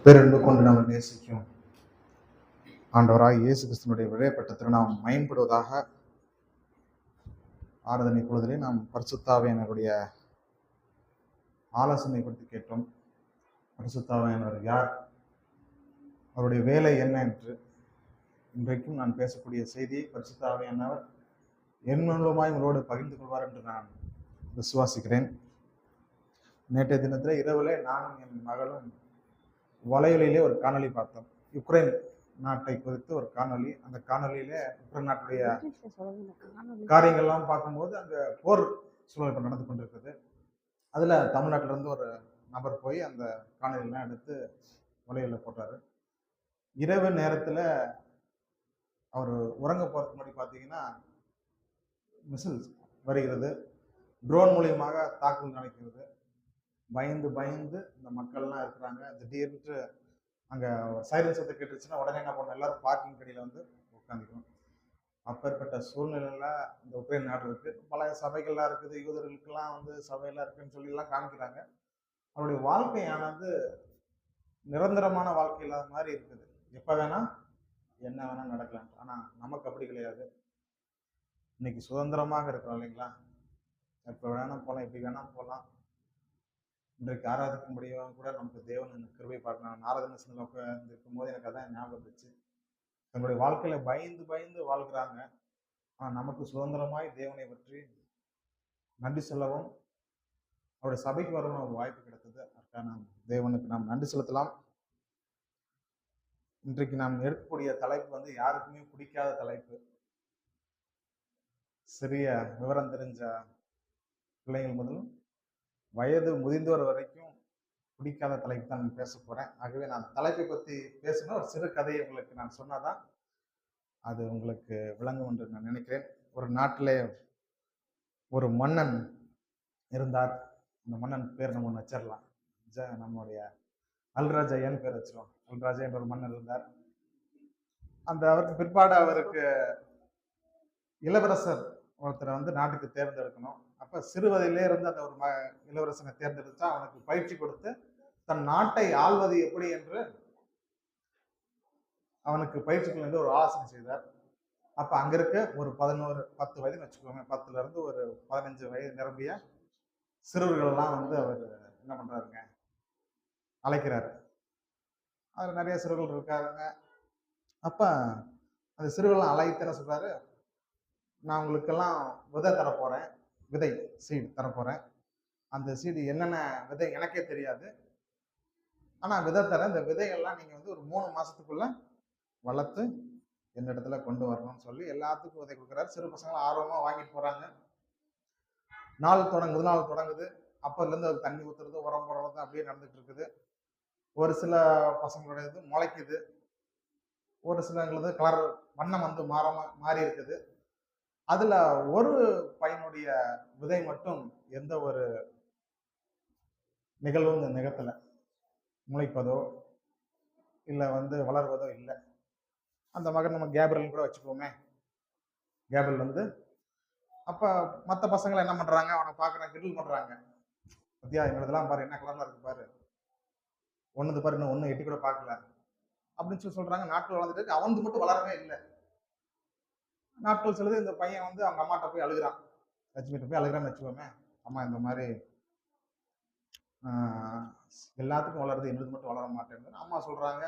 பேரன்பு கொண்டு நம்ம நேசிக்கும் ஆண்டவராய் இயேசு கிறிஸ்துனுடைய விளையப்பட்ட திருநாமம் மயன்படுவதாக. ஆராதனை பொழுதிலே நாம் பரிசுத்தாவியானவருடைய ஆலோசனை பற்றி கேட்டோம். பரிசுத்தாவியானவர் யார், அவருடைய வேலை என்ன என்று இன்றைக்கும் நான் பேசக்கூடிய செய்தியை பரிசுத்தாவியானவர் என் மூலமாய் உங்களோடு பகிர்ந்து கொள்வார் என்று நான் விசுவாசிக்கிறேன். நேற்றைய தினத்தில் இரவுல நானும் என் மகளும் வலையொலியிலே ஒரு காணொலி பார்த்தோம். யுக்ரைன் நாட்டை குறித்து ஒரு காணொலி. அந்த காணொலியில யுக்ரைன் நாட்டுடைய காரியங்கள்லாம் பார்க்கும்போது அங்க போர் சூழல் நடந்து கொண்டிருக்குது. அதுல தமிழ்நாட்டில இருந்து ஒரு நபர் போய் அந்த காணொலியெல்லாம் எடுத்து வலையில போட்டாரு. இரவு நேரத்துல அவர் உறங்க போறதுக்கு முன்னாடி பார்த்தீங்கன்னா மிசில்ஸ் வருகிறது, ட்ரோன் மூலியமாக தாக்குதல் நடக்கிறது. பயந்து பயந்து இந்த மக்கள்லாம் இருக்கிறாங்க. திடீர்னு அங்கே சைரன் சத்தம் கேட்டுச்சுன்னா உடனே என்ன பண்ணணும், எல்லாரும் பார்க்கிங் கடையில் வந்து உட்காந்துக்கணும். அப்பேற்பட்ட சூழ்நிலையில் இந்த உக்ரைன் நாடு இருக்குது. பல சபைகள்லாம் இருக்குது, யூதர்களுக்கெல்லாம் வந்து சபையெல்லாம் இருக்குன்னு சொல்லிலாம் காமிக்கிறாங்க. அவருடைய வாழ்க்கையானது நிரந்தரமான வாழ்க்கை இல்லாத மாதிரி இருக்குது. எப்போ வேணா என்ன வேணா நடக்கலாம். ஆனால் நமக்கு அப்படி கிடையாது. இன்னைக்கு சுதந்திரமாக இருக்கிறோம் இல்லைங்களா? எப்போ வேணா போகலாம், எப்படி வேணா போகலாம். இன்றைக்கு ஆராதிக்கும்படியாக கூட நமக்கு தேவன் கிருபை பார்க்கணும். ஆராதனை சிந்தனை இருக்கும் போது எனக்கு அதான் ஞாபகம் இருந்துச்சு. தங்களுடைய வாழ்க்கையில பயந்து பயந்து வாழ்கிறாங்க. ஆனால் நமக்கு சுதந்திரமாய் தேவனை பற்றி நன்றி சொல்லவும் அவருடைய சபைக்கு வரவும் ஒரு வாய்ப்பு கிடைத்தது. அதற்காக நாம் தேவனுக்கு நாம் நன்றி செலுத்தலாம். இன்றைக்கு நாம் எடுக்கக்கூடிய தலைப்பு வந்து யாருக்குமே பிடிக்காத தலைப்பு. சிறிய விவரம் தெரிஞ்ச பிள்ளைகள் முதலும் வயது முதிர்ந்தோர் வரைக்கும் பிடிக்காத தலைப்பு தான் நான் பேச போறேன். ஆகவே நான் தலைப்பை பற்றி பேசணும். ஒரு சிறு கதையை உங்களுக்கு நான் சொன்னாதான் அது உங்களுக்கு விளங்கும் என்று நான் நினைக்கிறேன். ஒரு நாட்டிலே ஒரு மன்னன் இருந்தார். அந்த மன்னன் பேர் நம்ம ஒன்று வச்சிடலாம். நம்மளுடைய அல்ராஜையான்னு பேர் வச்சிருவோம். அல்ராஜா என்ற ஒரு மன்னன் இருந்தார். அந்த அவருக்கு பிற்பாடு அவருக்கு இளவரசர் ஒருத்தரை வந்து நாட்டுக்கு தேர்ந்தெடுக்கணும். அப்ப சிறு வயதிலே இருந்து அந்த ஒரு இளவரசனை தேர்ந்தெடுத்தா அவனுக்கு பயிற்சி கொடுத்து தன் நாட்டை ஆள்வது எப்படி என்று அவனுக்கு பயிற்சிகள் என்று ஒரு ஆலோசனை செய்தார். அப்ப அங்க இருக்க ஒரு 10 வயதுன்னு வச்சுக்கோங்க, 10ல இருந்து ஒரு 15 வயது நிரம்பிய சிறுவர்கள் எல்லாம் வந்து அவர் என்ன பண்றாருங்க, அழைக்கிறாரு. அதுல நிறைய சிறுவர்கள் இருக்காருங்க. அப்ப அந்த சிறுவர்கள் அழைத்து என்ன சொல்றாரு, நான் உங்களுக்கெல்லாம் விதை தரப்போறேன், விதை சீடு தரப்போறேன். அந்த சீடு என்னென்ன விதை எனக்கே தெரியாது, ஆனா விதை தரேன். இந்த விதைகள்லாம் நீங்க வந்து ஒரு 3 மாசத்துக்குள்ள வளர்த்து என்னிடத்துல கொண்டு வரணும்னு சொல்லி எல்லாத்துக்கும் விதை கொடுக்குறாரு. சிறு பசங்களும் ஆர்வமா வாங்கிட்டு போறாங்க. நாள் தொடங்குது. அப்பதுல இருந்து அது தண்ணி ஊத்துறது, உரம் போடுறது அப்படியே நடந்துட்டு இருக்குது. ஒரு சில பசங்களுடைய இது முளைக்குது, ஒரு சிலங்களது கலர் வண்ணம் வந்து மாறி இருக்குது. அதுல ஒரு பையனுடைய விதை மட்டும் எந்த ஒரு நிகழ்வும் நிகழ்த்தல, முளைப்பதோ இல்லை வந்து வளர்வதோ இல்லை. அந்த மகன் நம்ம கேப்ரியல் கூட வச்சுக்கோமே. கேப்ரியல் வந்து அப்ப மற்ற பசங்களை என்ன பண்றாங்க, அவனை பார்க்குறாங்க, கிண்டல் பண்றாங்க. பத்தியா எங்களதெல்லாம் பாரு, என்ன கலர்ல இருக்கு பாரு, ஒண்ணுது பாரு, இன்னும் ஒண்ணு எட்டி கூட பார்க்கல அப்படின்னு சொல்லி சொல்றாங்க. நாட்கள் வளர்ந்துட்டு அவனுக்கு மட்டும் வளரவே இல்லை. நாட்கள் சொல்லுது, இந்த பையன் வந்து அவங்க அம்மாட்ட போய் அழுகிறான். லட்சுமிட்ட போய் அழுகிறான்னு வச்சுக்கோமே. அம்மா இந்த மாதிரி எல்லாத்துக்கும் வளருது, என்னது மட்டும் வளர மாட்டேன்னு. அம்மா சொல்றாங்க,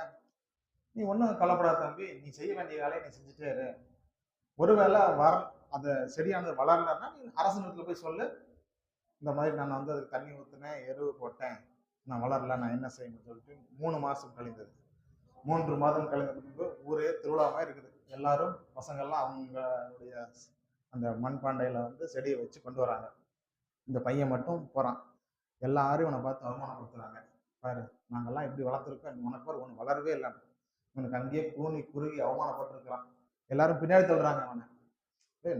நீ ஒன்றும் கவலைப்படாத தம்பி, நீ செய்ய வேண்டிய வேலையை நீ செஞ்சுட்டே இரு. ஒருவேளை அந்த செடியானது வளரலன்னா நீ அரசு போய் சொல்லு, இந்த மாதிரி நான் வந்து அதுக்கு தண்ணி ஊற்றினேன், எருவு போட்டேன், நான் வளரல, நான் என்ன செய்யணும்னு சொல்லிட்டு 3 மாதம் கழிந்தது. 3 மாதம் கழிந்த பின்பு ஊரே திருவிழா மாதிரி இருக்குது. எல்லாரும் பசங்கள்லாம் அவங்களுடைய அந்த மண்பாண்டையில வந்து செடியை வச்சு கொண்டு வராங்க. இந்த பையன் மட்டும் போறான். எல்லாரும் இவனை பார்த்து அவமானப்படுத்துறாங்க. பாரு, நாங்கெல்லாம் இப்படி வளர்த்துருக்கோம், உனக்கு பாரு ஒன்று வளரவே இல்லை. இவனுக்கு அங்கேயே கூனி குறுகி அவமானப்பட்டிருக்கிறான். எல்லாரும் பின்னாடி தள்ளுறாங்க அவனை.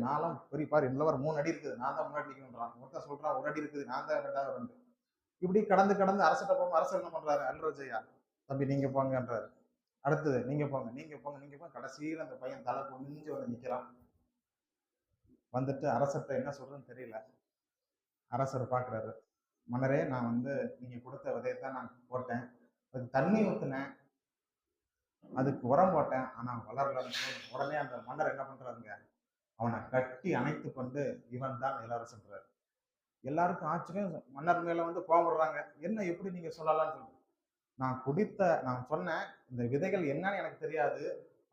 நான்லாம் பெரிய பாரு, இந்த ஒரு 3 அடி இருக்குது, நான் தான் முன்னாடி நிற்கணுன்றான். ஒருத்தன் சொல்றான் 1 அடி இருக்குது, நான் தான் 2வது 2. இப்படி கடந்து அரசிட்ட போகும். அரசர் என்ன பண்றாரு, அல்ராஜையா தம்பி நீங்க போங்கன்றாரு. அடுத்தது நீங்க போங்க. கடைசியில் அந்த பையன் தலை குனிஞ்சு வந்து நிற்கிறான். வந்துட்டு அரசர்கிட்ட என்ன சொல்றதுன்னு தெரியல. அரசர் பார்க்குறாரு, மன்னரே, நான் வந்து நீங்க கொடுத்த விதையத்தான் நான் போட்டேன், அதுக்கு தண்ணி ஊத்துனேன், அதுக்கு உரம் போட்டேன், ஆனா வளரலன்னு உடனே அந்த மன்னர் என்ன பண்றாருங்க, அவனை கட்டி அணைத்து கொண்டு இவன் தான் இளவரசன்றார். எல்லாருக்கும் ஆச்சரியம். மன்னர் மேல வந்து கோபப்படுறாங்க. என்ன எப்படி நீங்க சொல்லலாம்னு சொல்லி. நான் சொன்னேன், இந்த விதைகள் என்னன்னு எனக்கு தெரியாது.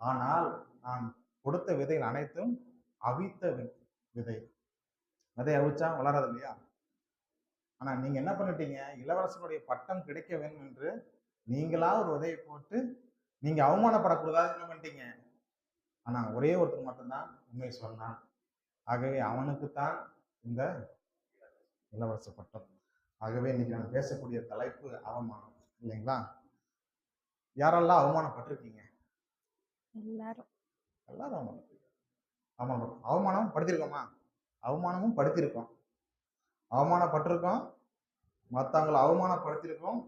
ஆனால் நான் கொடுத்த விதைகள் அனைத்தும் அவித்த விதை. விதை அவிச்சா வளராது இல்லையா? ஆனா நீங்க என்ன பண்ணிட்டீங்க, இளவரசனுடைய பட்டம் கிடைக்க வேண்டும் என்று நீங்களா ஒரு விதையை போட்டு நீங்க அவமானப்படக்கூடாதுன்னு என்ன பண்ணிட்டீங்க. ஆனா ஒரே ஒருத்தர் மட்டும்தான் உண்மை சொன்னான். ஆகவே அவனுக்குத்தான் இந்த இலவச பட்டம். ஆகவே இன்னைக்கு நான் பேசக்கூடிய தலைப்பு அவமானம், இல்லைங்களா? யாரெல்லாம் அவமானப்பட்டிருக்கீங்க? எல்லாரும். எல்லாரும் அவமானம் படுத்திருக்கோமா? அவமானமும் படுத்திருக்கோம், அவமானப்பட்டிருக்கோம், மற்றவங்களை அவமானப்படுத்தியிருக்கோம்,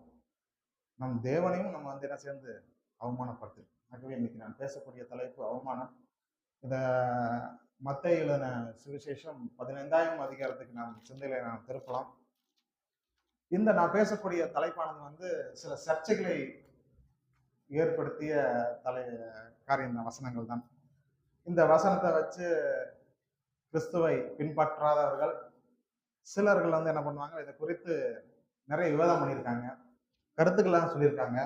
நம் தேவனையும் நம்ம வந்து என்ன சேர்ந்து அவமானப்படுத்திருக்கோம். ஆகவே இன்னைக்கு நான் பேசக்கூடிய தலைப்பு அவமானம். இத மத்தேயு எழுதின சுவிசேஷம் 15ஆம் அதிகாரத்துக்கு நாம் சிந்தையில நாம் திருப்பலாம். இந்த நான் பேசக்கூடிய தலைப்பானது வந்து சில சர்ச்சைகளை ஏற்படுத்திய காரியம் வசனங்கள் தான். இந்த வசனத்தை வச்சு கிறிஸ்துவை பின்பற்றாதவர்கள் சிலர்கள் வந்து என்ன பண்ணுவாங்க, இதை குறித்து நிறைய விவாதம் பண்ணியிருக்காங்க, கருத்துக்கள்லாம் சொல்லியிருக்காங்க.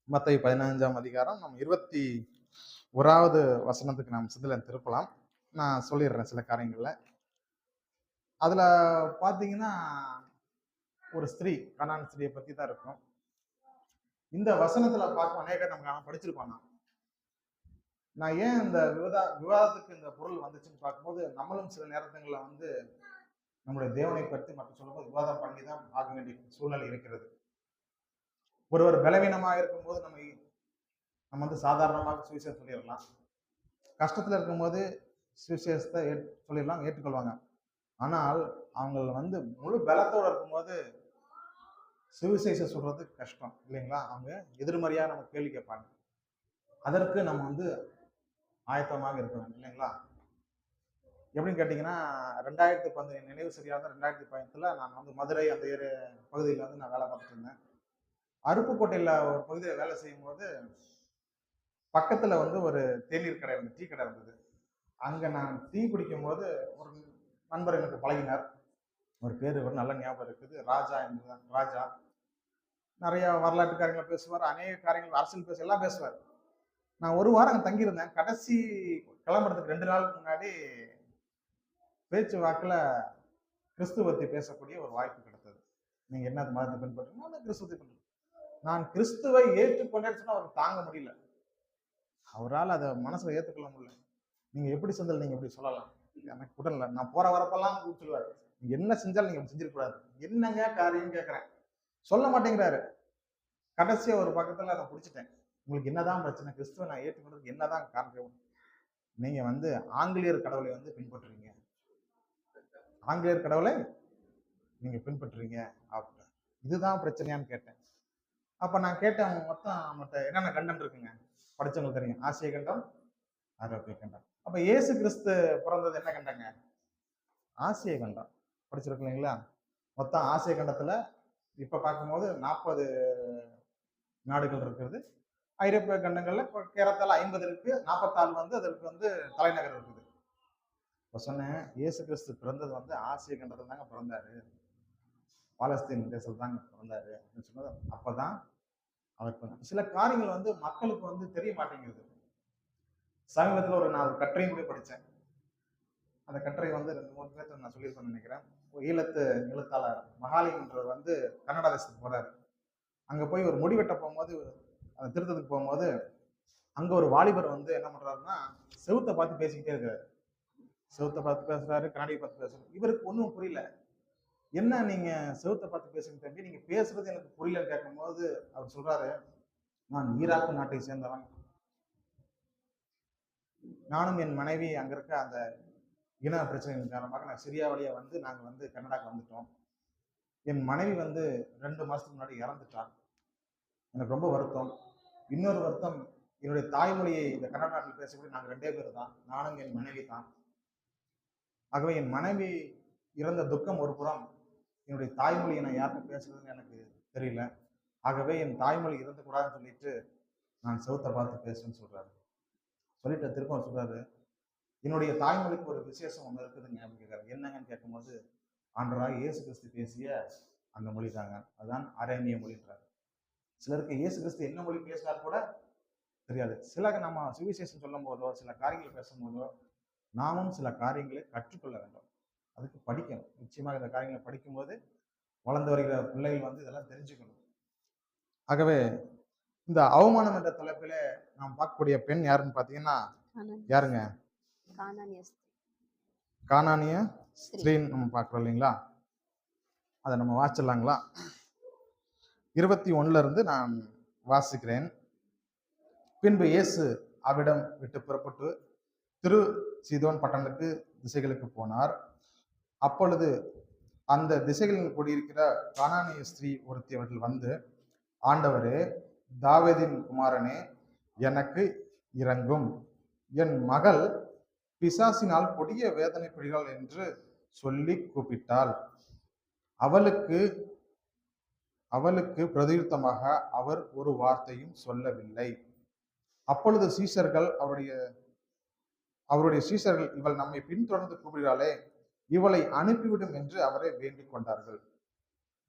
மத்தேயு 15ஆம் அதிகாரம் நம்ம 21வது வசனத்துக்கு நாம் சிந்தனை திருப்பலாம். நான் சொல்லிடுறேன் சில காரியங்கள்ல. அதுல பாத்தீங்கன்னா ஒரு ஸ்திரீ, கனான் ஸ்திரீயை பத்தி தான் இருக்கும். இந்த வசனத்துல பார்க்க அநேகர் நம்ம படிச்சிருக்கோம். நான் ஏன் இந்த விவாதத்துக்கு இந்த பொருள் வந்துச்சுன்னு பார்க்கும்போது, நம்மளும் சில நேரத்துல வந்து நம்முடைய தேவனை பற்றி மற்றும் சொல்லும்போது விவாதம் பண்ணி தான் ஆக வேண்டிய சூழ்நிலை இருக்கிறது. ஒருவர் பலவீனமாக இருக்கும்போது நம்ம வந்து சாதாரணமாக சுவிசேஷம் சொல்லிடலாம். கஷ்டத்துல இருக்கும்போது சுவிசேஷத்தை சொல்லிடலாம், ஏற்றுக்கொள்வாங்க. ஆனால் அவங்க வந்து முழு பலத்தோடு இருக்கும்போது சுவிசேஷம் சொல்றது கஷ்டம், இல்லைங்களா? அவங்க எதிர்மறையா நம்ம கேள்வி கேட்பாங்க. அதற்கு நம்ம வந்து ஆயத்தமாக இருக்க வேண்டும், இல்லைங்களா? எப்படின்னு கேட்டீங்கன்னா, 2015 நினைவு சரியாக 2015 நான் வந்து மதுரை அந்த பகுதியில் வந்து நான் வேலை பார்த்துட்டு இருந்தேன். அருப்புக்கோட்டையில் ஒரு பகுதியில் வேலை செய்யும் போது பக்கத்துல வந்து ஒரு தேநீர் கடை இருந்தது, டீ கடை இருந்தது. அங்க நான் டீ குடிக்கும் போது ஒரு நண்பர் எனக்கு பழகினார். ஒரு பேர் நல்ல ஞாபகம் இருக்குது, ராஜா என்பதுதான். ராஜா நிறைய வரலாற்று காரியங்களை பேசுவார், அநேக காரியங்கள் அரசியல் எல்லாம் பேசுவார். நான் ஒரு வாரம் அங்கே தங்கியிருந்தேன். கடைசி கிளம்புறதுக்கு 2 நாளுக்கு முன்னாடி பேச்சு வாக்குல கிறிஸ்துவத்தை பேசக்கூடிய ஒரு வாய்ப்பு கிடைத்தது. நீங்க என்ன மதத்தை பின்பற்றுங்க, கிறிஸ்துவத்தை பின்பற்ற. நான் கிறிஸ்துவை ஏற்றுக்கொண்டேன்னு சொன்னா அவருக்கு தாங்க முடியல. அவரால் அதை மனசுல ஏற்றுக்கொள்ள முடியல. நீங்க எப்படி செஞ்சாலும் நீங்க எப்படி சொல்லலாம், எனக்கு உடனே நான் போற வரப்பெல்லாம் சொல்லுவாரு, நீங்க என்ன செஞ்சாலும் நீங்க செஞ்சிருக்கூடாது. என்னங்க காரியம் கேட்கிறேன், சொல்ல மாட்டேங்கிறாரு. கடைசியா ஒரு பக்கத்துல நான் பிடிச்சிட்டேன். உங்களுக்கு என்னதான் பிரச்சனை, கிறிஸ்துவ நான் ஏற்றுக்கொண்டதுக்கு என்னதான் காரணம்? நீங்க வந்து ஆங்கிலேயர் கடவுளை வந்து பின்பற்றுறீங்க, ஆங்கிலேயர் கடவுளை நீங்க பின்பற்றுறீங்க அப்படின்னு. இதுதான் பிரச்சனையான்னு கேட்டேன். அப்ப நான் கேட்டேன், மொத்தம் நம்மகிட்ட என்னென்ன கண்டம் இருக்குங்க, படிச்சவங்களுக்கு தெரியும். ஆசிய கண்டம், ஐரோப்பிய கண்டம். அப்ப இயேசு கிறிஸ்து பிறந்தது என்ன கண்டங்க? ஆசிய கண்டம். படிச்சிருக்கோம் இல்லைங்களா? மொத்தம் ஆசிய கண்டத்துல இப்ப பார்க்கும்போது 40 நாடுகள் இருக்கிறது. ஐரோப்பிய கண்டங்கள்ல ஏறத்தாழ 50 இருக்கு. 44 வந்து அதற்கு வந்து தலைநகர் இருக்குது. இப்ப சொன்னேன், இயேசு கிறிஸ்து பிறந்தது வந்து ஆசிய கண்டத்துல தாங்க பிறந்தாரு, பாலஸ்தீன் தேசத்துல தாங்க பிறந்தாரு அப்படின்னு சொன்னது. அப்பதான் அவருக்கு சில காரியங்கள் வந்து மக்களுக்கு வந்து தெரிய மாட்டேங்கிறது. சமீபத்தில் நான் ஒரு கட்டுரையும் கூட படித்தேன். அந்த கட்டுரை வந்து 2-3 பேர்த்து நான் சொல்லியிருக்கேன்னு நினைக்கிறேன். ஈழத்து எழுத்தாளர் மகாலிங்கன்றவர் வந்து கன்னடா தேசத்துக்கு போறாரு. அங்க போய் ஒரு முடிவெட்ட போகும்போது, அந்த திருத்தத்துக்கு போகும்போது, அங்க ஒரு வாலிபர் வந்து என்ன பண்றாருன்னா, செவுத்தை பார்த்து பேசிக்கிட்டே இருக்காரு. செவுத்தை பார்த்து பேசுறாரு, கண்ணாடியை பார்த்து பேசுறாரு. இவருக்கு ஒன்றும் புரியல. என்ன நீங்க செவுத்தை பார்த்து பேசுங்க தம்பி, நீங்க பேசுறது எனக்கு புரியலன்னு கேட்கும்போது அவர் சொல்றாரு, நான் ஈராக்கு நாட்டை சேர்ந்தவன், நானும் என் மனைவி அங்க இருக்க அந்த இன பிரச்சனையின் காரணமாக நான் சிரியா வழியா வந்து நாங்கள் வந்து கனடாக்கு வந்துட்டோம். என் மனைவி வந்து 2 மாசத்துக்கு முன்னாடி இறந்துட்டான். எனக்கு ரொம்ப வருத்தம். இன்னொரு வருத்தம், என்னுடைய தாய்மொழியை இந்த கன்னட நாட்டில் பேசக்கூடிய நாங்கள் 2 பேர் தான், நானும் என் மனைவி தான். ஆகவே என் மனைவி இறந்த துக்கம் ஒரு புறம், என்னுடைய தாய்மொழியை நான் யார்கிட்ட பேசுறதுன்னு எனக்கு தெரியல. ஆகவே என் தாய்மொழி இறந்துக்கூடாதுன்னு சொல்லிட்டு நான் செவுத்தை பார்த்து பேசுன்னு சொல்றாரு. சொல்லிட்டு திரும்ப சொல்றாரு, என்னுடைய தாய்மொழிக்கு ஒரு விசேஷம் ஒன்று இருக்குதுங்க அப்படின்னு கேட்காரு. என்னங்கன்னு கேட்கும்போது, ஆண்டவராக இயேசு கிறிஸ்து பேசிய அந்த மொழி தாங்க, அதுதான் அரேமிய மொழின்றாரு. சிலருக்கு இயேசு கிறிஸ்து என்ன மொழி பேசினார் கூட தெரியாது. சில நம்ம சுவிசேஷம் சொல்லும் போதோ சில காரியங்களை பேசும்போதோ நாமும் சில காரியங்களை கற்றுக்கொள்ள வேண்டும். அதுக்கு படிக்கணும். நிச்சயமாக இந்த காரியங்களை படிக்கும்போது வளர்ந்து வருகிற பிள்ளைகள் வந்து இதெல்லாம் தெரிஞ்சுக்கணும். ஆகவே இந்த அவமானம் என்ற தலைப்பில நாம் பார்க்கக்கூடிய பெண் யாருன்னு பார்த்தீங்கன்னா யாருங்க? கானானிய ஸ்திரீன்னு நம்ம பார்க்குறோம் இல்லைங்களா? அதை நம்ம வாசிச்சிடலாங்களா? 21 இருந்து நான் வாசிக்கிறேன். பின்பு இயேசு அவிடம் விட்டு புறப்பட்டு திரு சீதோன் பட்டணத்துக்கு திசைகளுக்கு போனார். அப்பொழுது அந்த திசைகளில் கூடியிருக்கிற கானானிய ஸ்திரீ ஒருத்தி அவர்கள் வந்து, ஆண்டவரே, தாவீதின் குமாரனே, எனக்கு இரங்கும், என் மகள் பிசாசினால் கொடிய வேதனைப்படுகிறாள் என்று சொல்லி கூப்பிட்டாள். அவளுக்கு பிரதியுத்தமாக அவர் ஒரு வார்த்தையும் சொல்லவில்லை. அப்பொழுது அவருடைய சீஷர்கள் இவள் நம்மை பின்தொடர்ந்து கூப்பிடுகிறாளே, இவளை அனுப்பிவிடும் என்று அவரை வேண்டிக் கொண்டார்கள்.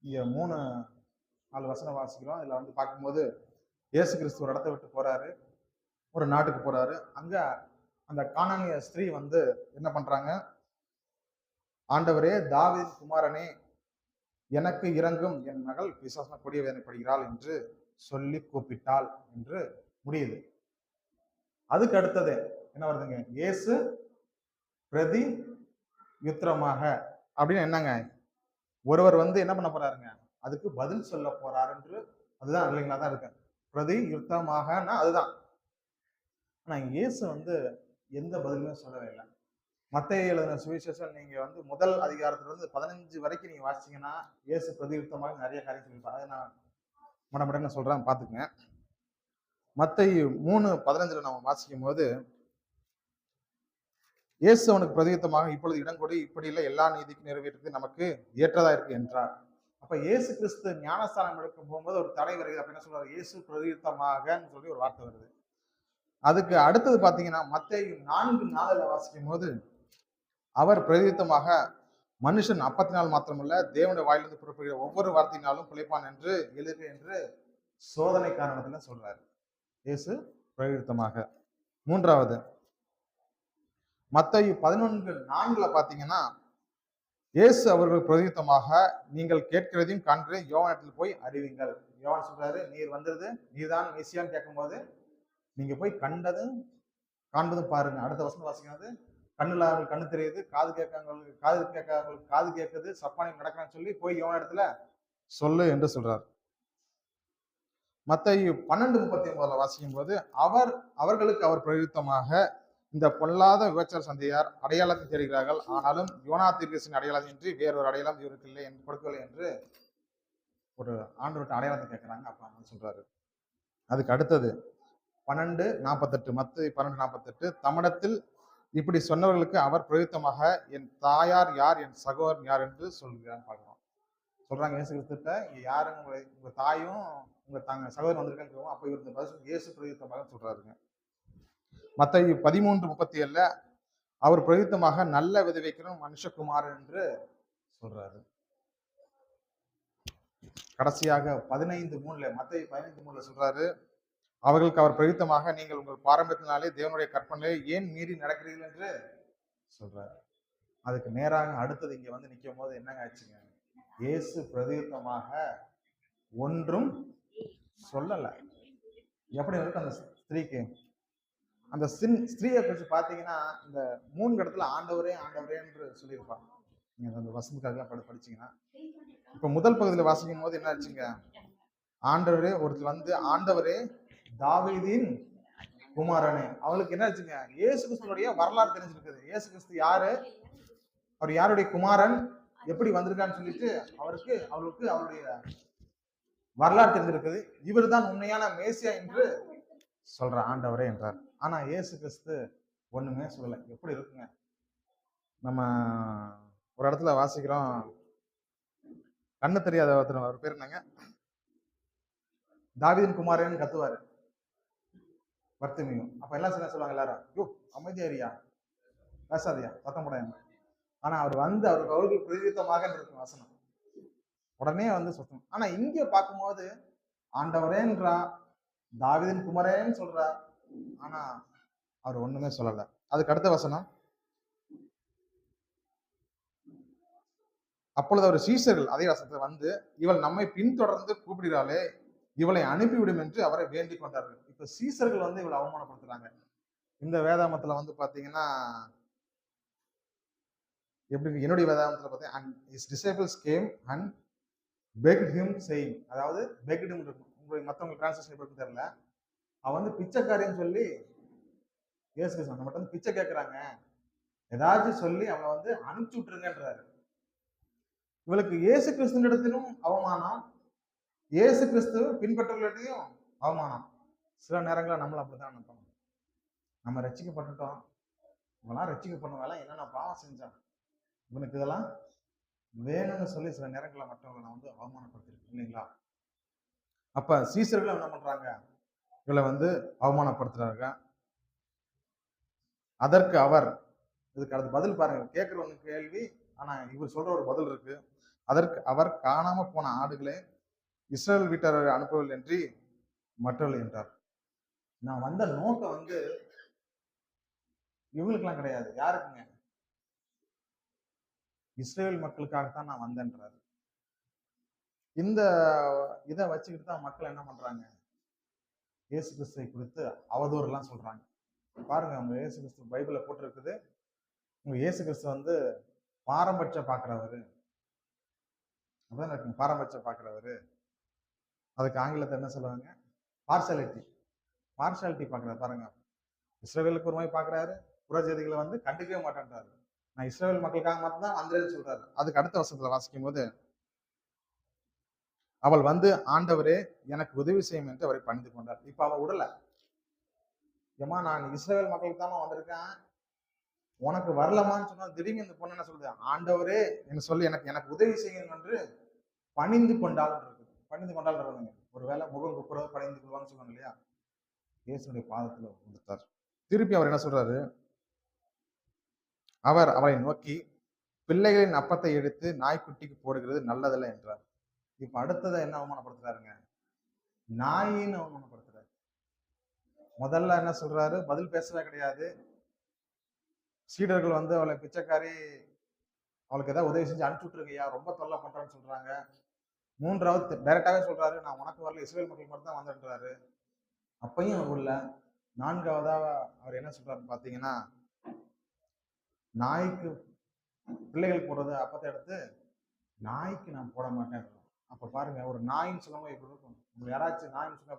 இங்க 3-4 வசனம் வாசிக்கிறோம். இதுல வந்து பார்க்கும்போது இயேசு கிறிஸ்து ஒரு இடத்தை விட்டு போறாரு, ஒரு நாட்டுக்கு போறாரு. அங்க அந்த கானானிய ஸ்திரீ வந்து என்ன பண்றாங்க, ஆண்டவரே, தாவீதின் குமாரனே, எனக்கு இரங்கும், என் மகள் பிசாசினால் கொடிய வேதனைப்படுகிறாள் என்று சொல்லி கூப்பிட்டாள் என்று முடியுது. அதுக்கு அடுத்தது என்ன வருதுங்க, இயேசு பிரதி யுத்திரமாக அப்படின்னு என்னங்க, ஒருவர் வந்து என்ன பண்ண போறாருங்க, அதுக்கு பதில் சொல்ல போறாரு என்று, அதுதான் இல்லைங்களா தான் இருக்கு. பிரதி யுத்தமாகனா அதுதான். ஆனா இயேசு வந்து எந்த பதிலுமே சொல்லவே இல்லை. மத்தேயு எழுதின சுவிசேஷம் நீங்க வந்து முதல் அதிகாரத்துல இருந்து 15 வரைக்கும் நீங்க வாசிச்சீங்கன்னா இயேசு பிரதியுத்தமாக நிறைய காரியம் சொல்லியிருப்பாங்க. அதை நான் மடமடன்னு சொல்றேன், பாத்துக்கங்க. மத்தேயு 3:15 நம்ம வாசிக்கும் போது, இயேசு அவனுக்கு பிரதியுத்தமாக, இப்பொழுது இடம் கொடு, இப்படி இல்லை, எல்லா நீதிக்கும் நிறைவேற்றது நமக்கு ஏற்றதா இருக்கு என்றார். அப்ப இயேசு கிறிஸ்து ஞானஸ்தானம் எடுக்க போகும்போது ஒரு தடை வருகிறது. அப்ப என்ன சொல்றாரு, இயேசு பிரதியுத்தமாகன்னு சொல்லி ஒரு வார்த்தை வருது. அதுக்கு அடுத்தது பாத்தீங்கன்னா மத்தேயு 4:4 வாசிக்கும் போது, அவர் பிரதியுத்தமாக, மனுஷன் அப்பத்தினால் மாத்திரமல்ல தேவனுடைய வாயிலிருந்து புறப்படுகிற ஒவ்வொரு வார்த்தையினாலும் பிழைப்பான் என்று எழுது என்று சோதனை காரணத்துல சொல்றாரு. இயேசு பிரதியுத்தமாக. மூன்றாவது மத்தேயு 11:4 பாத்தீங்கன்னா, இயேசு அவர்கள் பிரதியுத்தமாக, நீங்கள் கேட்கிறதையும் காண்கிறதையும் யோவானிடத்தில் போய் அறிவிங்கள். யோவான் சொல்றாரு, நீர் வந்தது நீதான் மெசியான்னு கேட்கும்போது நீங்க போய் கண்டதும் காண்பதும் பாருங்க. அடுத்த வசனம் வாசிக்கிறது, கண்ணு இல்லாதவங்களுக்கு கண்ணு தெரியுது, காது கேட்காதவங்களுக்கு காது கேட்குது, சப்பானி நடக்கிறான்னு சொல்லி போய் யோவான் இடத்துல சொல்லு என்று சொல்றார். மத்தேயு 12:39 வாசிக்கும் போது, அவர்களுக்கு அவர் பிரயுத்தமாக, இந்த பொல்லாத விபச்சார சந்தையார் அடையாளத்தை தேடுகிறார்கள், ஆனாலும் யோனா தீர்க்கதரிசியின் அடையாளம் இன்றி வேறொரு அடையாளம் இவருக்கு இல்லை என்று கொடுக்கவில்லை என்று ஒரு ஆண்டவர்கிட்ட அடையாளத்தை கேட்கிறாங்க. அப்ப சொல்றாரு. அதுக்கு அடுத்தது 12:48 மத்தேயு 12:48, தம்மிடத்தில் இப்படி சொன்னவர்களுக்கு அவர் பிரயுத்தமாக, என் தாயார் யார், என் சகோதரன் யார் என்று சொல்கிறான்னு பார்க்கிறோம். சொல்றாங்க இயேசு கிறிஸ்துட்ட, யாருங்க உங்க தாயும் உங்க சகோதரன் வந்திருக்கான்னு. அப்ப இவர் இயேசு பிரயுத்தமாக சொல்றாருங்க. மத்தேயு 13:37 அவர் பிரயுத்தமாக, நல்ல விதைக்கிறோம் மனுஷகுமாரன் என்று சொல்றாரு. கடைசியாக 15:3 மத்தேயு 15:3 சொல்றாரு, அவர்களுக்கு அவர் பிரயுத்தமாக, நீங்கள் உங்கள் பாரம்பரியத்தினாலே தேவனுடைய கற்பனையை ஏன் மீறி நடக்கிறீர்கள் என்று சொல்றாரு. அதுக்கு நேராக அடுத்தது இங்க வந்து நிற்கும் போது என்னங்க ஆச்சுங்க, இயேசு பிரதியுத்தமாக ஒன்றும் சொல்லல. எப்படி இருக்கு அந்த ஸ்திரீக்கு? அந்த ஸ்திரீயை குறித்து பார்த்தீங்கன்னா, இந்த 3 இடத்துல ஆண்டவரே ஆண்டவரே என்று சொல்லியிருப்பாங்க. நீங்க அந்த வசனத்துக்காக படிச்சீங்கன்னா, இப்ப முதல் பகுதியில் வாசிக்கும் போது என்ன ஆச்சுங்க, ஆண்டவரே ஒருத்தர் வந்து, ஆண்டவரே தாவீதின் குமாரனே. அவளுக்கு என்ன ஆச்சுங்க, இயேசு கிறிஸ்துடைய வரலாறு தெரிஞ்சிருக்குது. இயேசு கிறிஸ்து யாரு, அவர் யாருடைய குமாரன், எப்படி வந்திருக்கான்னு சொல்லிட்டு அவளுக்கு அவருடைய வரலாறு தெரிஞ்சிருக்குது. இவர் தான் உண்மையான மேசியா என்று சொல்ற ஆண்டவரே என்றார். ஆனா இயேசு கிறிஸ்து ஒண்ணுமே சொல்லல. எப்படி இருக்குங்க, நம்ம ஒரு இடத்துல வாசிக்கிறோம், கண்ணு தெரியாத ஒருத்தர், அவர் பேர் என்னங்க, தாவீதின் குமாரன்னு கத்துவாரு பர்த்திமியும். அப்ப எல்லாம் சொல்லுவாங்க எல்லாரும், யோ அமைதியாரியா, பேசாதியா, சத்தம் போடாம. ஆனா அவர் வந்து அவருக்கு பிரதித்தமாக இருக்கும் வசனம், உடனே வந்து சுத்தம். ஆனா இங்க பார்க்கும்போது ஆண்டவரேன்றா, தாவீதின் குமாரேன்னு சொல்றா, ஆனா அவர் ஒண்ணுமே சொல்லல. அதுக்கு அடுத்த வசனம், அப்பொழுது அவர் சீஷர்கள் அதே வசனத்துல வந்து, இவள் நம்மை பின்தொடர்ந்து கூப்பிடுகிறாளே, இவளை அனுப்பிவிடும் என்று அவரை வேண்டிக் கொண்டார்கள். இப்ப சீஷர்கள் வந்து இவளை அவமானப்படுத்துறாங்க. இந்த வேதாமத்துல வந்து பாத்தீங்கன்னா எப்படி, என்னுடைய வேதாமத்துல பார்த்தீங்கன்னா, and his disciples came and begged him saying, அதாவது begged him இருக்கும். உங்களுக்கு மற்றவங்க டிரான்ஸ்லேஷன் எப்படி தெரியல. அவன் வந்து பிச்சைக்காரின்னு சொல்லி இயேசு கிறிஸ்து நம்மகிட்ட வந்து பிச்சை கேட்கறாங்க, ஏதாச்சும் சொல்லி அவனை வந்து அனுப்பிச்சு விட்டுருங்கன்றாரு. இவளுக்கு இயேசு கிறிஸ்துவிடத்திலும் அவமானம், இயேசு கிறிஸ்து பின்பற்றவர்களிடையும் அவமானம். சில நேரங்களில் நம்மள அப்படித்தான் நினைப்போம். நம்ம ரட்சிக்கப்பட்டுட்டோம், இவெல்லாம் ரட்சிக்கப்பட்டவங்க என்னென்ன பாவம் செஞ்சான், இவனுக்கு இதெல்லாம் வேணும்னு சொல்லி சில நேரங்களில் மற்றவங்களை நான் வந்து அவமானப்படுத்திருக்கேன் இல்லைங்களா? அப்ப சீசர்கள் என்ன பண்றாங்க, இவளை வந்து அவமானப்படுத்துறாங்க. அதற்கு அவர், இதுக்கு அடுத்த பதில் பாருங்க, கேட்கிறவங்க கேள்வி, ஆனா இவர் சொல்ற ஒரு பதில் இருக்கு. அதற்கு அவர், காணாம போன ஆடுகளை இஸ்ரேல் வீட்டாரை அனுப்பவில்லை என்று மற்றவர்கள் என்றார். நான் வந்த நோக்கம் வந்து இவங்களுக்கெல்லாம் கிடையாது. யாருக்குங்க? இஸ்ரேல் மக்களுக்காகத்தான் நான் வந்தேன்றாரு. இந்த இதை வச்சுக்கிட்டு தான் மக்கள் என்ன பண்றாங்க, இயேசு கிறிஸ்துவை குறித்து அவதூறு எல்லாம் சொல்றாங்க. பாருங்க, அவங்க இயேசு கிறிஸ்து பைபிள்ல போட்டிருக்குது, உங்க இயேசு கிறிஸ்து வந்து பாரபட்சம் பார்க்கிறவரு, அதான் இருக்குங்க, பாரபட்சம் பார்க்கிறவரு. அதுக்கு ஆங்கிலத்தை என்ன சொல்லுவாங்க, பார்சாலிட்டி பார்க்கிறாரு. பாருங்க, இஸ்ரவேலுக்கு ஒரு மாதிரி பார்க்கிறாரு, புறஜாதிகளை வந்து கண்டுக்கவே மாட்டேன்றாரு. நான் இஸ்ரவேல் மக்களுக்காக மட்டும்தான் வந்தேன்னு சொல்றாரு. அதுக்கு அடுத்த வருஷத்துல வாசிக்கும் போது, அவள் வந்து, ஆண்டவரே எனக்கு உதவி செய்யும் என்று அவரை பணிந்து கொண்டார். இப்ப அவள் விடல, ஏமா நான் இஸ்ரவேல் மக்களுக்கு தான் வந்திருக்கேன், உனக்கு வரலமான்னு சொன்னா திடீர்னு இந்த பொண்ணு என்ன சொல்லுது, ஆண்டவரே என்று சொல்லி எனக்கு உதவி செய்யும் என்று பணிந்து கொண்டால் இருக்குது. பணிந்து கொண்டால் இருக்குங்க, ஒருவேளை முகம் குப்புறது பணிந்து கொள்வான்னு சொல்லுவாங்க இல்லையா, இயேசுடைய பாதத்துல வந்துட்டார். திருப்பி அவர் என்ன சொல்றாரு, அவர் அவளை நோக்கி, பிள்ளைகளின் அப்பத்தை எடுத்து நாய்க்குட்டிக்கு போடுகிறது நல்லதல்ல என்றார். இப்ப அடுத்ததை என்ன அவமானப்படுத்துறாருங்க, நாயின்னு அவமானப்படுத்துறாரு. முதல்ல என்ன சொல்றாரு, பதில் பேசவே கிடையாது. சீடர்கள் வந்து அவளை பிச்சைக்காரி, அவளுக்கு ஏதாவது உதவி செஞ்சு அனுப்பிச்சு விட்டுருக்கையா, ரொம்ப தொல்லை பண்றான்னு சொல்றாங்க. மூன்றாவது டைரக்டாவே சொல்றாரு, நான் உனக்கு வரல, இஸ்ரேல் மக்கள் மட்டும் தான் வந்துன்றாரு. அப்பையும் அவர் இல்ல. நான்காவதா அவர் என்ன சொல்றாருன்னு பாத்தீங்கன்னா, நாய்க்கு பிள்ளைகள் போடுறது அப்பத்தை எடுத்து நாய்க்கு நான் போட மாட்டேன். அப்ப பாருங்க, ஒரு நாயின்னு சொல்லும்போது எப்படி இருக்கும், யாராச்சும் நாயின்னு சொன்னா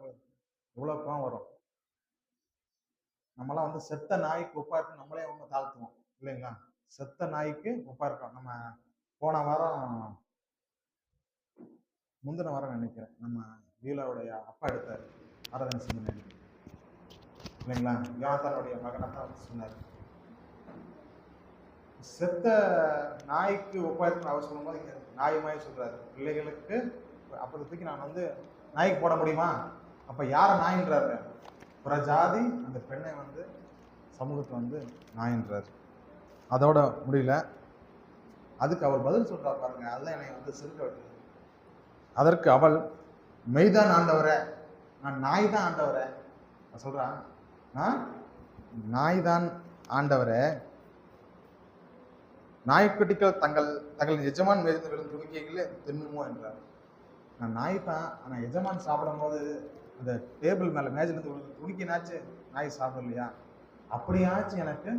எவ்வளவு கோவம் வரும். நம்மளாம் வந்து செத்த நாய்க்கு ஒப்பா இருக்கு, நம்மளே அவங்க தாழ்த்துவோம் இல்லைங்களா, செத்த நாய்க்கு ஒப்பா இருக்கோம். நம்ம போன வாரம் முந்தின வாரம் நினைக்கிறேன், நம்ம வீலாவுடைய அப்பா எடுத்தாரு ஆராதனை செஞ்சு இல்லைங்களா, யோனாத்தானுடைய மகனை தான் சொன்னார். செத்த நாய்க்கு ஒப்பா இருக்குன்னு அவர் சொல்லும்போது இங்க நாய் மாதிரி சொல்றாரு, பிள்ளைகளுக்கு அப்போதைக்கு நான் வந்து நாய்க்கு போட முடியுமா, அப்ப யார நாயின்றாரு, புறஜாதி அந்த பெண்ணை வந்து சமூகத்தை வந்து நாயின்றாரு. அதோட முடியல, அதுக்கு அவர் பதில் சொல்றா பாருங்க, அதுதான் என்னை வந்து சிறுக்க வைக்கிறது. அதற்கு அவள், மெய்தான் ஆண்டவரே, நான் நாய் தான் ஆண்டவரே சொல்றான், நான் நாய் தான் ஆண்டவரே, நாய்க்குட்டிகள் தங்கள் எஜமான் மீது விழும் துணிக்கைகளே தின்னுமோ என்றார். நான் நாய் தான், ஆனா எஜமான் சாப்பிடும் போது அந்த டேபிள் மேல மேஜில் இருந்து துணிக்கினாச்சு நாய் சாப்பிடலையா, அப்படியாச்சும் எனக்கு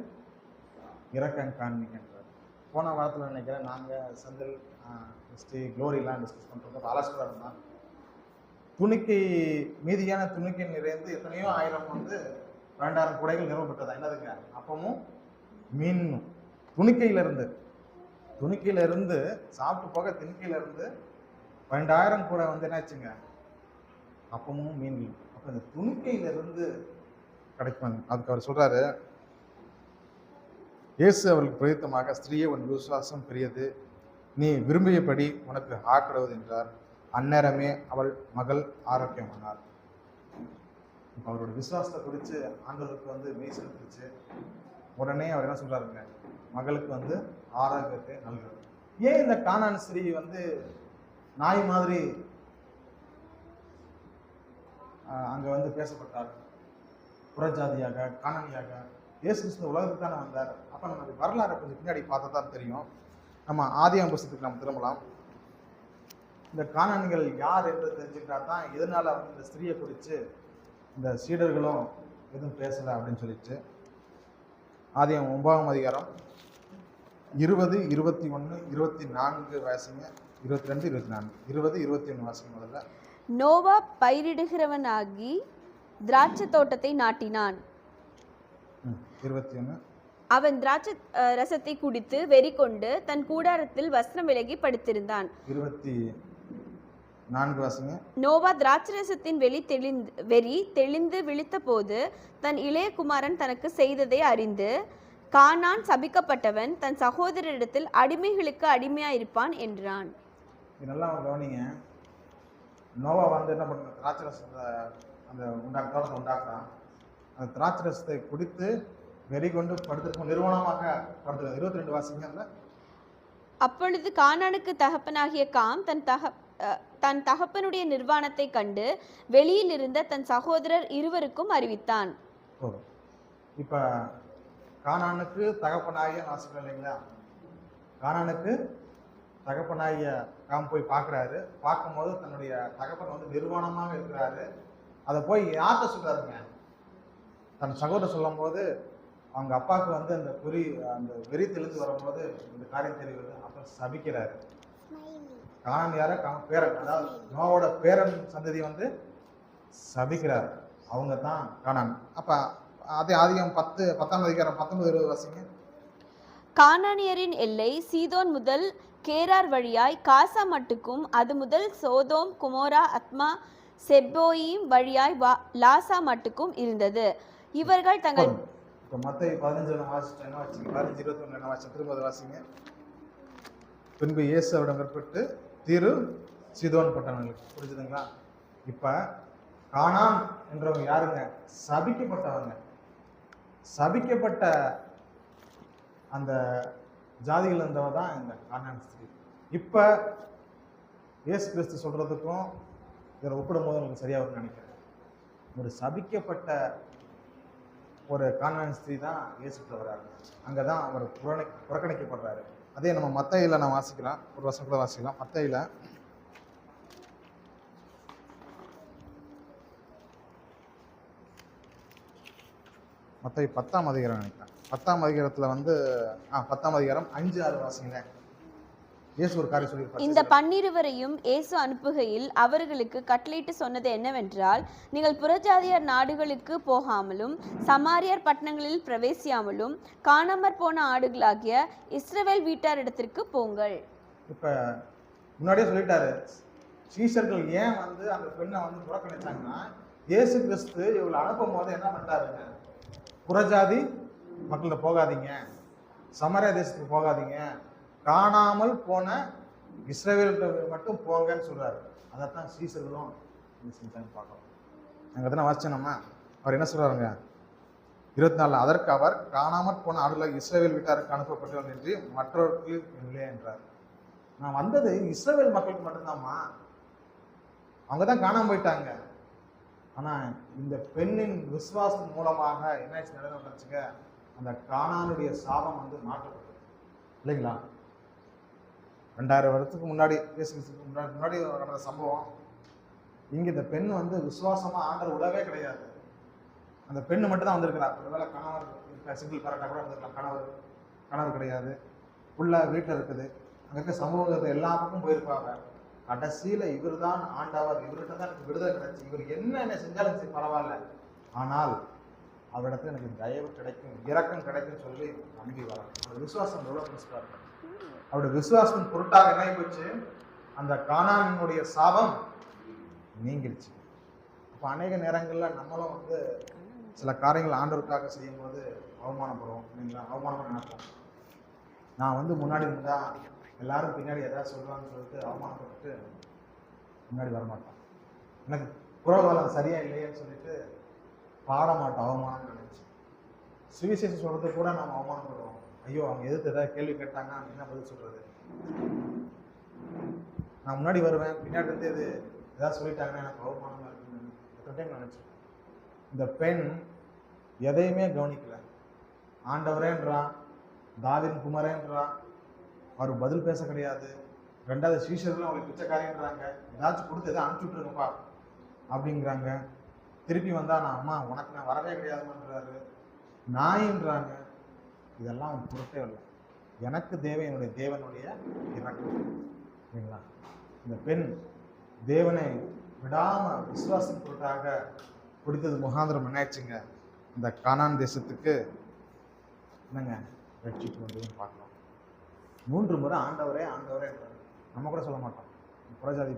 இறக்கம் காண்பிக்கின்றார். போன வாரத்தில் நினைக்கிறேன், நாங்கள் செந்தில் க்ளோரிலாம் டிஸ்கஸ் பண்ணுறோம், ஆலோசனை இருந்தான். துணிக்கை மீதியான துணிக்கை நிறைந்து எத்தனையோ ஆயிரம் வந்து 2000 கூடைகள் நிறுவப்பட்டதா, என்னதுங்க, அப்பமும் மீனும் துணிக்கையில இருந்து சாப்பிட்டு போக திணிக்கையில இருந்து 12,000 கூட வந்து என்னாச்சுங்க, அப்பமும் மீன்களும். அப்ப இந்த துணிக்கையில இருந்து கிடைக்கும். அதுக்கு அவர் சொல்றாரு, இயேசு அவர்களுக்கு பிரயுத்தமாக, ஸ்திரீயே உன் விசுவாசம் பெரியது, நீ விரும்பியபடி உனக்கு ஆக்கிடுவது என்றார். அந்நேரமே அவள் மகள் ஆரோக்கியமானார். இப்போ அவரோட விசுவாசத்தை குறித்து ஆண்டவருக்கு வந்து மெய் செலுத்துச்சு. உடனே அவர் என்ன சொல்றாருங்க, மகளுக்கு வந்து ஆரோக்கியத்தை நல்கிறார். ஏன் இந்த கானான் ஸ்திரீ வந்து நாய் மாதிரி அங்க வந்து பேசப்பட்டார்? புறஜாதியாக, காணானியாக. இயேசு கிறிஸ்து உலகத்துக்கு தானே வந்தார். அப்ப நம்ம வரலாறு கொஞ்சம் பின்னாடி பார்த்தா தான் தெரியும். நம்ம ஆதியாகம புஸ்தகத்துக்கு நம்ம திரும்பலாம். இந்த கானானிகள் யார் என்று தெரிஞ்சுக்கிட்டா தான் எதனால வந்து இந்த ஸ்திரீயை குறித்து இந்த சீடர்களும் எதுவும் பேசலை அப்படின்னு சொல்லிட்டு ஆதியாகமம் 9ஆம் அதிகாரம் 20, 21, 24 வாசிங்க. 22, 24, 20, 21 வாசிங்க. முதல்ல நோவா பயிரிடுகிறவனாகி திராட்சை தோட்டத்தை நாட்டினான். 21. அவன் திராட்சை ரசத்தை குடித்து வெறி கொண்டு தன் கூடாரத்தில் வஸ்திரம் விலகி படுத்திருந்தான். 24 வாசிங்க. நோவா திராட்சை ரசத்தின் வெறி தெளிந்து விழித்த போது தன் இளைய குமாரன் தனக்கு செய்ததை அறிந்து, கானான் சபிக்கப்பட்டவன், தன் சகோதரரிடத்தில் அடிமைகளுக்கு அடிமையாயிருப்பான் என்றான். நல்லா கவனிங்க. நோவா வந்து என்ன பண்ண, திராட்சை ரசத்தை அந்த தோட்டத்தை உண்டாக்குறான். அந்த திராட்சை ரசத்தை குடித்து வெறி கொண்டு படுத்திருக்கும், நிர்வாணமாக படுத்திருக்க. 22 வாசிங்க. அப்பொழுது கானானுக்கு தகப்பனாகிய காம் தன் தகப்பனுடைய நிர்வாணத்தை கண்டு வெளியில் இருந்த தன் சகோதரர் இருவருக்கும் அறிவித்தான். இப்ப கானானுக்கு தகப்பனாகிய வாசிக்கிறோம் இல்லைங்களா? கானானுக்கு தகப்பனாகிய காம் போய் பார்க்குறாரு. பார்க்கும்போது தன்னுடைய தகப்பன் வந்து நிர்வாணமாக இருக்கிறாரு. அதை போய் யார்கிட்ட சொல்றாருங்க? தன் சகோதரர் சொல்லும் போது அவங்க அப்பாவுக்கு வந்து அந்த வெறி தெளிந்து வரும்போது இந்த காரியம் தெரியுது. அப்போ சபிக்கிறாரு. கானான் யார? பேரன், அதாவது நோவோட பேரன் சந்ததி வந்து சபிக்கிறார். அவங்க தான் கானான். அப்ப அதே ஆதியாகமம் 10ஆம் அதிகாரம் 19, 20 வாசிங்க. கானானியரின் எல்லை சீதோன் முதல் கேரார் வழியாய் காசா மட்டுக்கும், அது முதல் சோதோம், குமோரா, அத்மா, செப்போயிம் வழியாய் லாசா மட்டுக்கும் இருந்தது. இவர்கள் தங்கள் மத்தேயு 15 வாசிச்சேன், என்ன வாசிங்க? 15, 21 என்ன வாசிச்சேன்? திரும்ப வாசிங்க. பின்பு இயேசு அவரிடம் பிற்பட்டு தீரு சீதோன் பட்டணங்களுக்கு. புரிஞ்சுதுங்களா? இப்ப கானான் என்றவங்க யாருங்க? சபிக்கப்பட்டவங்க. சபிக்கப்பட்ட அந்த ஜாதிகள் இருந்தவ தான் இந்த கானான் ஸ்திரீ. இப்ப இயேசு கிறிஸ்து சொல்றதுக்கும் இதில் ஒப்பிடும் போது உங்களுக்கு சரியா வரும்னு நினைக்கிறேன். ஒரு சபிக்கப்பட்ட ஒரு கானான் ஸ்திரீ தான் இயேசு கிறிஸ்து வர்றாரு. அங்கதான் அவர் புறக்கணிக்கப்படுறாரு. அதே நம்ம மத்தேயுல நான் வாசிக்கலாம், ஒரு வசனம் கூட வாசிக்கலாம். மத்தேயுல மத்தேயு 10ஆம் அதிகாரம் நினைக்கிறேன். 10ஆம் அதிகாரத்துல வந்து 10ஆம் அதிகாரம் 5, 6 வாசிங்க. இயேசு ஒரு காரியம் சொல்லியிருப்பார். இந்த 12 இயேசு அனுப்புகையில் அவர்களுக்கு கட்டளையிட்டு சொன்னது என்னவென்றால், நீங்கள் புறஜாதியார் நாடுகளுக்கு போகாமலும் சமாரியார் பட்டணங்களில் பிரவேசியாமலும் காணாமற் போன ஆடுகளாகிய இஸ்ரவேல் வீட்டாரிடத்திற்கு போங்கள். இப்ப முன்னாடியே சொல்லிட்டாரு. சீஷர்கள் ஏன் வந்து அந்த பெண்ணை வந்து புறக்கணிச்சாங்கன்னா, இயேசு கிறிஸ்து இவங்களை அனுப்பும் போது என்ன பண்ணிட்டாருங்க, புறஜாதி மக்கள்கிட்ட போகாதீங்க, சமாரியா தேசத்துக்கு போகாதீங்க, காணாமல் போன இஸ்ரவேல்கிட்ட மட்டும் போங்கன்னு சொல்றாரு. அதைத்தான் சீசர்களும் செஞ்சாங்க பார்க்கலாம். அங்கே தானே வாசிச்சோம். அவர் என்ன சொல்றாருங்க? 24, அதற்கு அவர், காணாமற் போன ஆடுகளை இஸ்ரவேல் வீட்டாருக்கு அனுப்பப்பட்டவன் என்று மற்றவர்களுக்கு இல்லை என்றார். நான் வந்தது இஸ்ரவேல் மக்களுக்கு மட்டும்தாம்மா, அவங்க தான் காணாம போயிட்டாங்க. ஆனா இந்த பெண்ணின் விசுவாசம் மூலமாக என்ன நடந்துச்சுங்க, அந்த கானானுடைய சாபம் வந்து மாற்றப்பட்டது இல்லைங்களா? 2000 வருடத்துக்கு முன்னாடி முன்னாடி நடந்த சம்பவம். இங்க இந்த பெண் வந்து விசுவாசமா ஆண்டவர் விடவே கிடையாது. அந்த பெண்ணு மட்டும் தான் வந்திருக்கிறார். ஒருவேளை கணவர் சிங்கிள் பேரண்டா கூட இருந்திருக்கலாம். கணவர் கிடையாது, உள்ள வீட்டில் இருக்குது. அங்க இருக்க சமூகத்தை எல்லா பக்கம் போயிருப்பாங்க. கடைசியில இவர் தான் ஆண்டவர், இவர்கிட்ட தான் எனக்கு விடுதலை கிடைச்சு, இவர் என்ன செஞ்சாலும் சரி பரவாயில்ல, ஆனால் அவரிடத்துல எனக்கு தயவு கிடைக்கும், இரக்கம் கிடைக்கும் சொல்லி நம்பி வர அவருடைய விசுவாசம் எவ்வளவு பெருசா இருக்கும். அவருடைய விசுவாசம் பொருட்டாக என்ன போச்சு, அந்த கானானுடைய சாபம் நீங்கிடுச்சு. அப்போ அநேக நேரங்கள்ல நம்மளும் வந்து சில காரியங்கள் ஆண்டவருக்காக செய்யும் போது அவமானப்படுவோம் இல்லைங்களா? அவமானமாக நினைப்போம். நான் வந்து முன்னாடி இருந்தா எல்லாரும் பின்னாடி எதாவது சொல்லுவாங்கன்னு சொல்லிட்டு அவமானப்பட்டு முன்னாடி வரமாட்டான். எனக்கு புறகாலம் சரியா இல்லையேன்னு சொல்லிட்டு பாட மாட்டோம், அவமானம் நினைச்சு. சுவிசேஷம் சொல்றது கூட நம்ம அவமானப்படுவோம். ஐயோ, அவங்க எதிர்த்து ஏதாவது கேள்வி கேட்டாங்கன்னா என்ன பதில் சொல்றது? நான் முன்னாடி வருவேன், பின்னாடி இருந்து ஏதாவது சொல்லிட்டாங்கன்னா எனக்கு அவமானமா இருக்குன்னு எத்தனை டைம் நினைச்சேன். இந்த பெண் எதையுமே கவனிக்கல. ஆண்டவரேன்றான், தாவீதின் குமாரேன்றான், அவர் பதில் பேச கிடையாது. ரெண்டாவது சீஷர்களும் அவங்களுக்கு பிச்சைக்காரன்றாங்க, ஏதாச்சும் கொடுத்து எதாவது அனுப்பிச்சு விட்டுருங்கப்பா அப்படிங்கிறாங்க. திருப்பி வந்தா நான் அம்மா உனக்கு நான் வரவே கிடையாதுன்றாரு, நாயின்றாங்க. இதெல்லாம் அவன் பொருட்டே இல்லை. எனக்கு தேவை என்னுடைய தேவனுடைய இறக்கம். சரிங்களா? இந்த பெண் தேவனை விடாம விசுவாசம் பொருட்டாக கொடுத்தது முகாந்திரம் என்னாச்சுங்க, இந்த கானான் தேசத்துக்கு என்னங்க ரட்சிப்பு வந்ததுன்னு பார்க்கலாம். 3 முறை ஆண்டவரே ஆண்டவரே என்றாங்க. நம்ம கூட சொல்ல மாட்டோம். புறஜாதி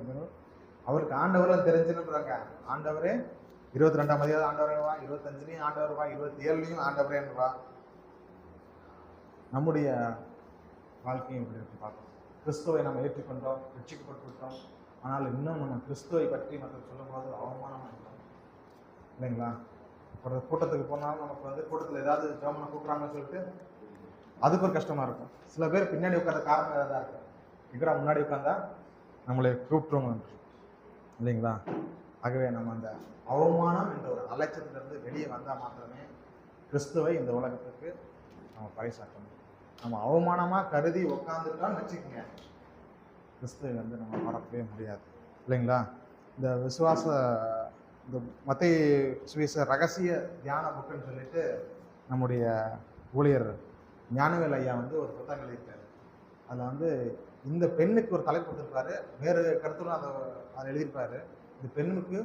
அவருக்கு ஆண்டவரெல்லாம் தெரிஞ்சுன்றாங்க. ஆண்டவரே 22ஆம் அதிகாரம் ஆண்டவரேவா, 25லையும் ஆண்டவர்வா, 27லையும் ஆண்டவரேன்றவா. நம்முடைய வாழ்க்கையும் இப்படி இருக்கு பார்க்கணும். கிறிஸ்துவை நம்ம ஏற்றுக்கொண்டோம், ரட்சிக்கப்பட்டுவிட்டோம். ஆனால் இன்னும் நம்ம கிறிஸ்துவை பற்றி மற்ற சொல்லும் போது அவமானமாக இருக்கோம் இல்லைங்களா? ஒரு கூட்டத்துக்கு போனாலும் நமக்கு கூட்டத்தில் ஏதாவது ஜெபம் கூப்பிட்றாங்கன்னு சொல்லிட்டு அதுக்கு ஒரு கஷ்டமா இருக்கும். சில பேர் பின்னாடி உட்கார்ந்த காரணம் ஏதாவது தான் இருக்கும். எங்கடா முன்னாடி உட்காந்தா நம்மளை கூப்பிட்டுருவோம் இல்லைங்களா? ஆகவே நம்ம அந்த அவமானம் என்ற ஒரு அலட்சியத்திலிருந்து வெளியே வந்தால் மாத்திரமே கிறிஸ்துவை இந்த உலகத்துக்கு நம்ம பறைசாற்றணும். நம்ம அவமானமாக கருதி உட்காந்துட்டோம்னு வச்சுக்கோங்க, கிறிஸ்துவை நம்ம பரப்பவே முடியாது இல்லைங்களா? இந்த விசுவாச இந்த மத்திய சுவிச ரகசிய தியான புக்குன்னு சொல்லிட்டு நம்முடைய ஊழியர் ஞானவேல் ஐயா ஒரு புத்தகம் எழுதியிருக்காரு. அதில் இந்த பெண்ணுக்கு ஒரு தலைப்பு கொடுத்துருப்பாரு, வேறு கருத்துரும் அதை எழுதியிருப்பாரு. இந்த பெண்ணுக்கு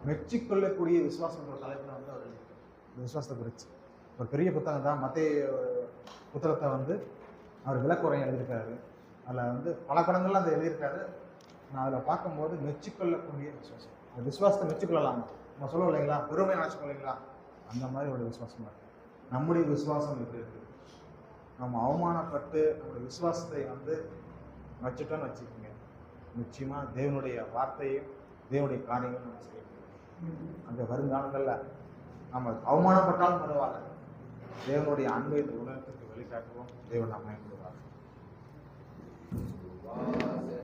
மெச்சிக்கொள்ளக்கூடிய விசுவாசம் ஒரு தலைப்பில் அவர் எழுதியிருக்காரு. இந்த விசுவாசத்தை குறித்து ஒரு பெரிய புத்தகம் தான். மத்திய புத்தகத்தை அவர் விளக்குறையும் எழுதியிருக்காரு. அதில் பல படங்கள்லாம் அதை எழுதியிருக்காரு. நான் அதில் பார்க்கும்போது மெச்சிக்கொள்ளக்கூடிய விசுவாசம், அந்த விசுவாசத்தை மெச்சிக்கொள்ளலாமா? நம்ம சொல்லுவோம் இல்லைங்களா, பெருமை நினச்சிக்கோ இல்லைங்களா, அந்த மாதிரி ஒரு விசுவாசமாக இருக்குது. நம்முடைய விசுவாசம் எப்படி இருக்குது? நம்ம அவமானப்பட்டு நம்முடைய விசுவாசத்தை வச்சுட்டோன்னு வச்சுக்கோங்க, நிச்சயமாக தேவனுடைய வார்த்தையும் தேவனுடைய காரியங்களும் நம்ம செய்ய முடியும். அந்த வருங்காலங்களில் நம்ம அவமானப்பட்டாலும் பரவாயில்ல, தேவனுடைய அன்பை இந்த உலகத்துக்கு வெளிக்காட்டுவோம். தேவன் நம்மை